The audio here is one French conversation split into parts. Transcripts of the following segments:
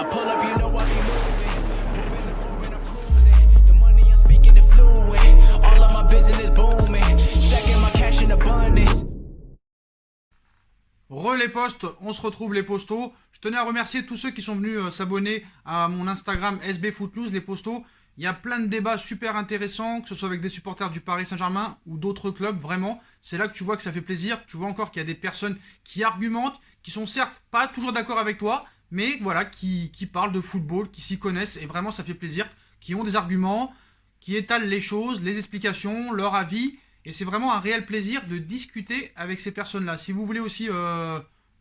I pull up, you know I be moving. Moving the floor and I'm cruising. The money I'm speaking is fluent. All of my business booming. Stacking my cash in abundance. Les postes, on se retrouve les postos. Je tenais à remercier tous ceux qui sont venus s'abonner à mon Instagram SB Foot News, les postos. Il y a plein de débats super intéressants, que ce soit avec des supporters du Paris Saint-Germain ou d'autres clubs, vraiment. C'est là que tu vois que ça fait plaisir. Tu vois encore qu'il y a des personnes qui argumentent, qui sont certes pas toujours d'accord avec toi, mais voilà, qui parlent de football, qui s'y connaissent, et vraiment ça fait plaisir, qui ont des arguments, qui étalent les choses, les explications, leur avis, et c'est vraiment un réel plaisir de discuter avec ces personnes-là. Si vous voulez aussi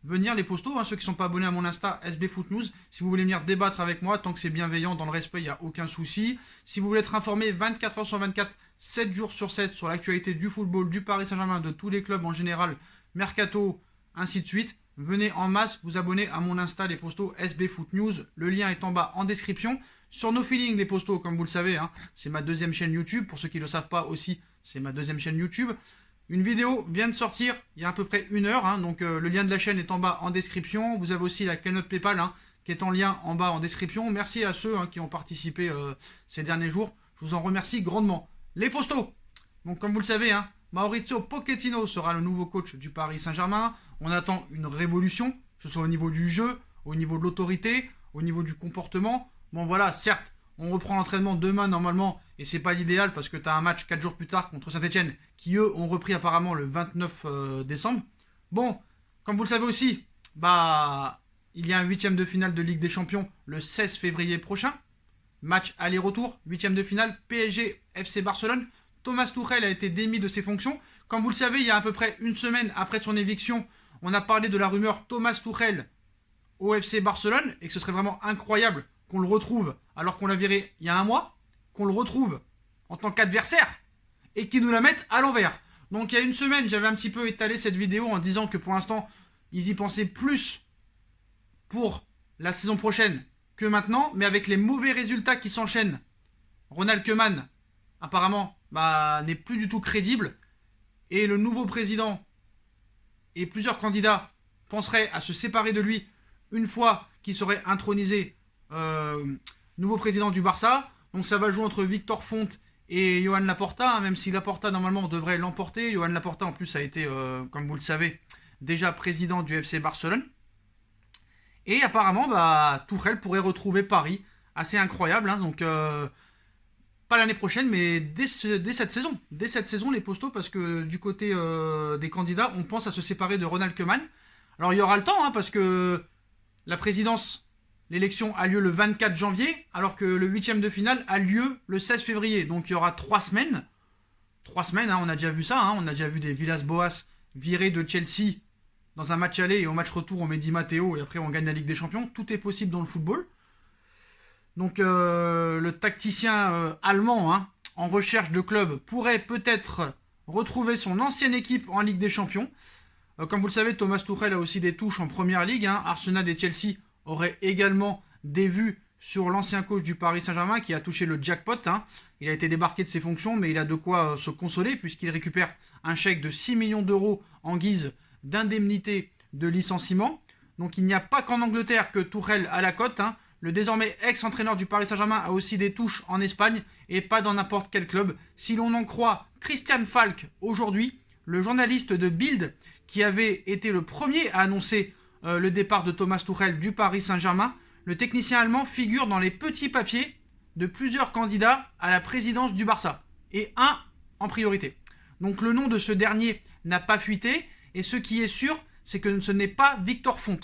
venir, les postos, ceux qui ne sont pas abonnés à mon Insta, SB Foot News, si vous voulez venir débattre avec moi, tant que c'est bienveillant, dans le respect, il n'y a aucun souci. Si vous voulez être informé 24 heures sur 24, 7 jours sur 7 sur l'actualité du football, du Paris Saint-Germain, de tous les clubs en général, Mercato, ainsi de suite, venez en masse vous abonner à mon Insta, les postos SB Foot News. Le lien est en bas en description. Sur No Feeling, les postos, comme vous le savez, c'est ma deuxième chaîne YouTube. Pour ceux qui ne le savent pas aussi, c'est ma deuxième chaîne YouTube. Une vidéo vient de sortir il y a à peu près 1 heure, donc le lien de la chaîne est en bas en description. Vous avez aussi la cagnotte Paypal qui est en lien en bas en description. Merci à ceux qui ont participé ces derniers jours. Je vous en remercie grandement. Les postos, donc comme vous le savez, Maurizio Pochettino sera le nouveau coach du Paris Saint-Germain. On attend une révolution, que ce soit au niveau du jeu, au niveau de l'autorité, au niveau du comportement. Bon voilà, certes, on reprend l'entraînement demain normalement, et c'est pas l'idéal parce que tu as un match 4 jours plus tard contre Saint-Etienne, qui eux ont repris apparemment le 29 décembre. Bon, comme vous le savez aussi, il y a un 8e de finale de Ligue des Champions le 16 février prochain. Match aller-retour, 8e de finale, PSG FC Barcelone. Thomas Tuchel a été démis de ses fonctions. Comme vous le savez, il y a à peu près une semaine après son éviction, on a parlé de la rumeur Thomas Tuchel au FC Barcelone, et que ce serait vraiment incroyable qu'on le retrouve, alors qu'on l'a viré il y a un mois, qu'on le retrouve en tant qu'adversaire, et qu'il nous la mette à l'envers. Donc il y a une semaine, j'avais un petit peu étalé cette vidéo en disant que pour l'instant, ils y pensaient plus pour la saison prochaine que maintenant, mais avec les mauvais résultats qui s'enchaînent, Ronald Koeman, apparemment, n'est plus du tout crédible, et le nouveau président et plusieurs candidats penseraient à se séparer de lui une fois qu'il serait intronisé nouveau président du Barça. Donc ça va jouer entre Victor Font et Joan Laporta, même si Laporta normalement devrait l'emporter. Joan Laporta en plus a été, comme vous le savez, déjà président du FC Barcelone. Et apparemment, Tuchel pourrait retrouver Paris. Assez incroyable, donc pas l'année prochaine, mais dès cette saison. Dès cette saison, les postos, parce que du côté des candidats, on pense à se séparer de Ronald Koeman. Alors il y aura le temps, parce que la présidence, l'élection a lieu le 24 janvier, alors que le 8e de finale a lieu le 16 février. Donc il y aura 3 semaines. 3 semaines, on a déjà vu ça. On a déjà vu des Villas-Boas virés de Chelsea dans un match aller, et au match retour, on met Di Matteo, et après on gagne la Ligue des Champions. Tout est possible dans le football. Donc le tacticien allemand, en recherche de club, pourrait peut-être retrouver son ancienne équipe en Ligue des Champions. Comme vous le savez, Thomas Tuchel a aussi des touches en Première Ligue. Arsenal et Chelsea auraient également des vues sur l'ancien coach du Paris Saint-Germain qui a touché le jackpot. Il a été débarqué de ses fonctions, mais il a de quoi se consoler puisqu'il récupère un chèque de 6 millions d'euros en guise d'indemnité de licenciement. Donc il n'y a pas qu'en Angleterre que Tuchel a la cote. Le désormais ex-entraîneur du Paris Saint-Germain a aussi des touches en Espagne et pas dans n'importe quel club. Si l'on en croit Christian Falk aujourd'hui, le journaliste de Bild qui avait été le premier à annoncer le départ de Thomas Tuchel du Paris Saint-Germain, le technicien allemand figure dans les petits papiers de plusieurs candidats à la présidence du Barça, et un en priorité. Donc le nom de ce dernier n'a pas fuité, et ce qui est sûr, c'est que ce n'est pas Victor Font.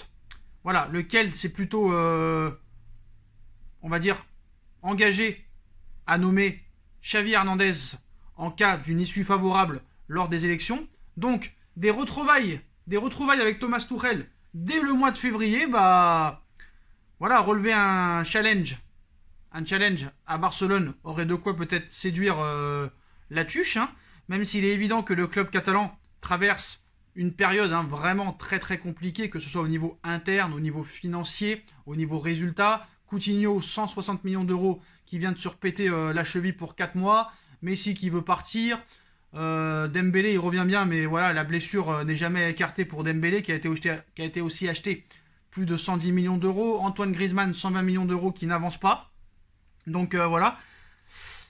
Voilà, lequel c'est plutôt, on va dire, engagé à nommer Xavi Hernandez en cas d'une issue favorable lors des élections. Donc, des retrouvailles avec Thomas Tuchel dès le mois de février, relever un challenge à Barcelone aurait de quoi peut-être séduire la tuche, même s'il est évident que le club catalan traverse une période vraiment très très compliquée, que ce soit au niveau interne, au niveau financier, au niveau résultat. Coutinho, 160 millions d'euros, qui vient de se repéter la cheville pour 4 mois. Messi qui veut partir. Dembélé, il revient bien, mais voilà, la blessure n'est jamais écartée pour Dembélé, qui a été aussi acheté plus de 110 millions d'euros. Antoine Griezmann, 120 millions d'euros qui n'avancent pas. Donc voilà.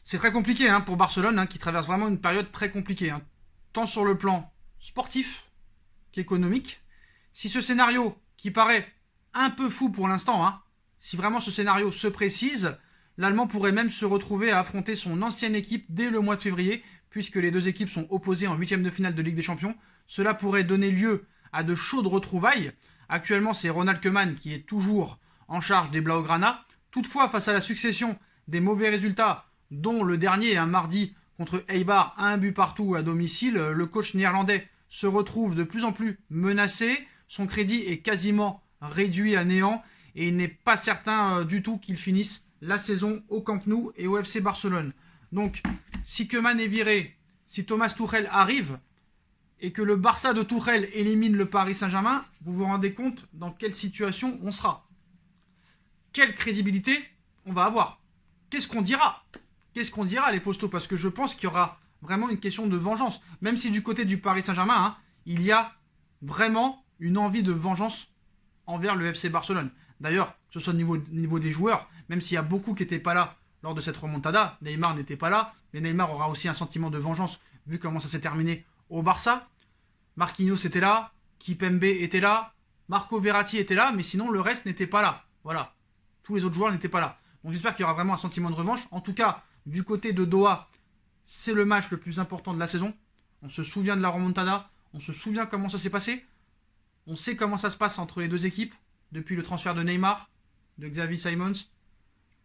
C'est très compliqué hein, pour Barcelone, hein, qui traverse vraiment une période très compliquée. Hein, tant sur le plan sportif qu'économique. Si ce scénario, qui paraît un peu fou pour l'instant, hein, si vraiment ce scénario se précise, l'Allemand pourrait même se retrouver à affronter son ancienne équipe dès le mois de février, puisque les deux équipes sont opposées en huitième de finale de Ligue des Champions. Cela pourrait donner lieu à de chaudes retrouvailles. Actuellement, c'est Ronald Koeman qui est toujours en charge des Blaugrana. Toutefois, face à la succession des mauvais résultats, dont le dernier, un mardi contre Eibar, 1 but partout à domicile, le coach néerlandais se retrouve de plus en plus menacé. Son crédit est quasiment réduit à néant et il n'est pas certain du tout qu'il finisse la saison au Camp Nou et au FC Barcelone. Donc, si Koeman est viré, si Thomas Tuchel arrive et que le Barça de Tuchel élimine le Paris Saint-Germain, vous vous rendez compte dans quelle situation on sera. Quelle crédibilité on va avoir. Qu'est-ce qu'on dira? Qu'est-ce qu'on dira les postos? Parce que je pense qu'il y aura vraiment une question de vengeance. Même si du côté du Paris Saint-Germain, hein, il y a vraiment une envie de vengeance envers le FC Barcelone. D'ailleurs, que ce soit au niveau des joueurs, même s'il y a beaucoup qui n'étaient pas là lors de cette remontada, Neymar n'était pas là, mais Neymar aura aussi un sentiment de vengeance vu comment ça s'est terminé au Barça. Marquinhos était là, Kipembe était là, Marco Verratti était là, mais sinon le reste n'était pas là. Voilà. Tous les autres joueurs n'étaient pas là. Donc j'espère qu'il y aura vraiment un sentiment de revanche. En tout cas, du côté de Doha, c'est le match le plus important de la saison. On se souvient de la remontada, on se souvient comment ça s'est passé. On sait comment ça se passe entre les deux équipes, depuis le transfert de Neymar, de Xavi Simons.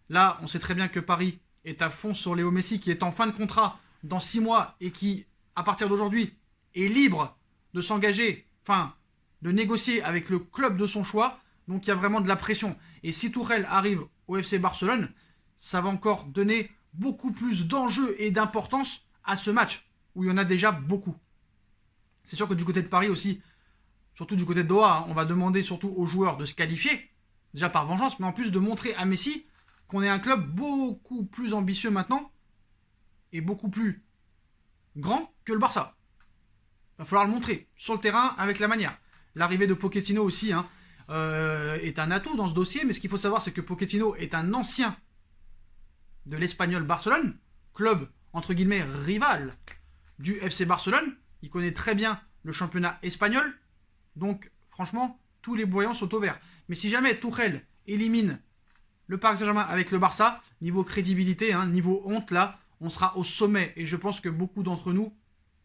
Là, on sait très bien que Paris est à fond sur Léo Messi, qui est en fin de contrat dans 6 mois et qui, à partir d'aujourd'hui, est libre de s'engager, enfin, de négocier avec le club de son choix. Donc il y a vraiment de la pression. Et si Tuchel arrive au FC Barcelone, ça va encore donner beaucoup plus d'enjeux et d'importance à ce match, où il y en a déjà beaucoup. C'est sûr que du côté de Paris aussi, surtout du côté de Doha, hein, on va demander surtout aux joueurs de se qualifier, déjà par vengeance, mais en plus de montrer à Messi qu'on est un club beaucoup plus ambitieux maintenant, et beaucoup plus grand que le Barça. Il va falloir le montrer, sur le terrain, avec la manière. L'arrivée de Pochettino aussi, hein, est un atout dans ce dossier, mais ce qu'il faut savoir, c'est que Pochettino est un ancien de l'Espagnol Barcelone, club entre guillemets rival du FC Barcelone. Il connaît très bien le championnat espagnol, donc franchement, tous les voyants sont au vert. Mais si jamais Tuchel élimine le Paris Saint-Germain avec le Barça, niveau crédibilité, hein, niveau honte, là, on sera au sommet. Et je pense que beaucoup d'entre nous,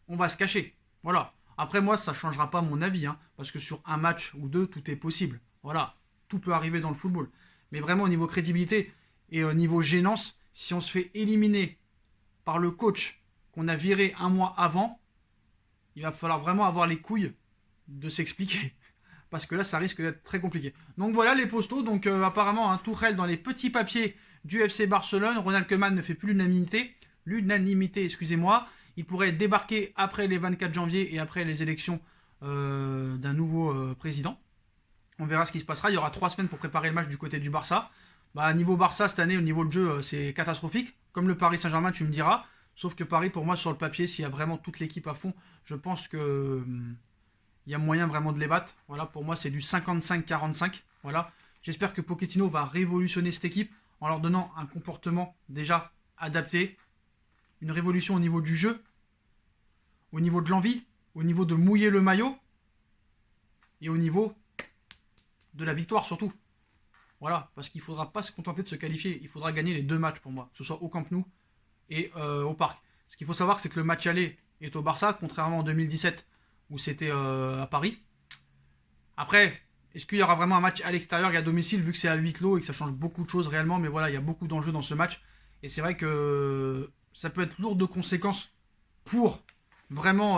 on va se cacher. Voilà. Après, moi, ça ne changera pas mon avis, hein, parce que sur un match ou deux, tout est possible. Voilà. Tout peut arriver dans le football. Mais vraiment, au niveau crédibilité et au niveau gênance, si on se fait éliminer par le coach qu'on a viré un mois avant, il va falloir vraiment avoir les couilles de s'expliquer. Parce que là, ça risque d'être très compliqué. Donc voilà les postos. Donc apparemment, un Tuchel dans les petits papiers du FC Barcelone. Ronald Koeman ne fait plus l'unanimité. L'unanimité, excusez-moi. Il pourrait débarquer après les 24 janvier et après les élections d'un nouveau président. On verra ce qui se passera. Il y aura 3 semaines pour préparer le match du côté du Barça. Bah, niveau Barça, cette année, au niveau de jeu, c'est catastrophique. Comme le Paris Saint-Germain, tu me diras. Sauf que Paris, pour moi, sur le papier, s'il y a vraiment toute l'équipe à fond, je pense que il y a moyen vraiment de les battre. Voilà, pour moi, c'est du 55-45. Voilà. J'espère que Pochettino va révolutionner cette équipe en leur donnant un comportement déjà adapté. Une révolution au niveau du jeu, au niveau de l'envie, au niveau de mouiller le maillot et au niveau de la victoire surtout. Voilà, parce qu'il ne faudra pas se contenter de se qualifier. Il faudra gagner les 2 matchs pour moi, que ce soit au Camp Nou et au Parc. Ce qu'il faut savoir, c'est que le match aller est au Barça, contrairement en 2017 où c'était à Paris. Après, est-ce qu'il y aura vraiment un match à l'extérieur et à domicile, vu que c'est à huis clos et que ça change beaucoup de choses réellement, mais voilà, il y a beaucoup d'enjeux dans ce match. Et c'est vrai que ça peut être lourd de conséquences pour vraiment...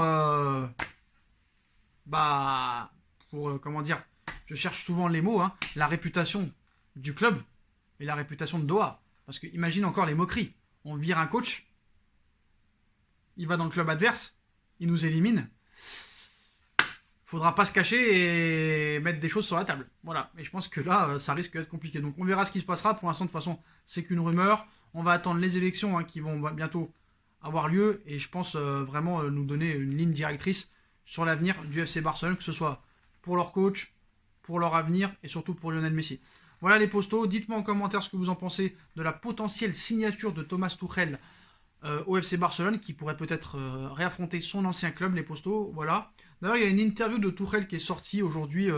comment dire, je cherche souvent les mots, hein, la réputation du club et la réputation de Doha. Parce que imagine encore les moqueries. On vire un coach, il va dans le club adverse, il nous élimine. Faudra pas se cacher et mettre des choses sur la table. Voilà. Et je pense que là, ça risque d'être compliqué. Donc on verra ce qui se passera. Pour l'instant, de toute façon, c'est qu'une rumeur. On va attendre les élections qui vont bientôt avoir lieu. Et je pense vraiment nous donner une ligne directrice sur l'avenir du FC Barcelone, que ce soit pour leur coach, pour leur avenir et surtout pour Lionel Messi. Voilà les postos, dites-moi en commentaire ce que vous en pensez de la potentielle signature de Thomas Tuchel au FC Barcelone, qui pourrait peut-être réaffronter son ancien club, les postos. Voilà. D'ailleurs, il y a une interview de Tuchel qui est sortie aujourd'hui,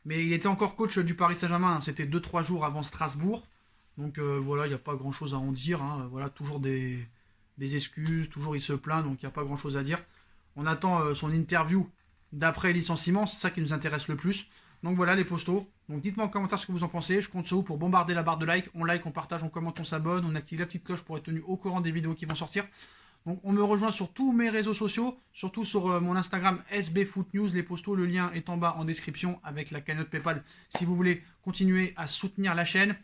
mais il était encore coach du Paris Saint-Germain, hein, c'était 2-3 jours avant Strasbourg. Donc voilà, il n'y a pas grand-chose à en dire. Hein. Voilà, toujours des excuses, toujours il se plaint, donc il n'y a pas grand-chose à dire. On attend son interview d'après licenciement, c'est ça qui nous intéresse le plus. Donc voilà les postos. Donc dites-moi en commentaire ce que vous en pensez. Je compte sur vous pour bombarder la barre de like. On like, on partage, on commente, on s'abonne. On active la petite cloche pour être tenu au courant des vidéos qui vont sortir. Donc on me rejoint sur tous mes réseaux sociaux, surtout sur mon Instagram SBFootNews, les postos. Le lien est en bas en description avec la cagnotte PayPal si vous voulez continuer à soutenir la chaîne.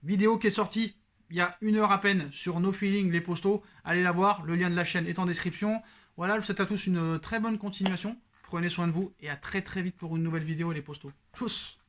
Vidéo qui est sortie il y a 1 heure à peine sur No Feeling, les postos. Allez la voir, le lien de la chaîne est en description. Voilà, je vous souhaite à tous une très bonne continuation. Prenez soin de vous et à très vite pour une nouvelle vidéo les postos. Tchuss!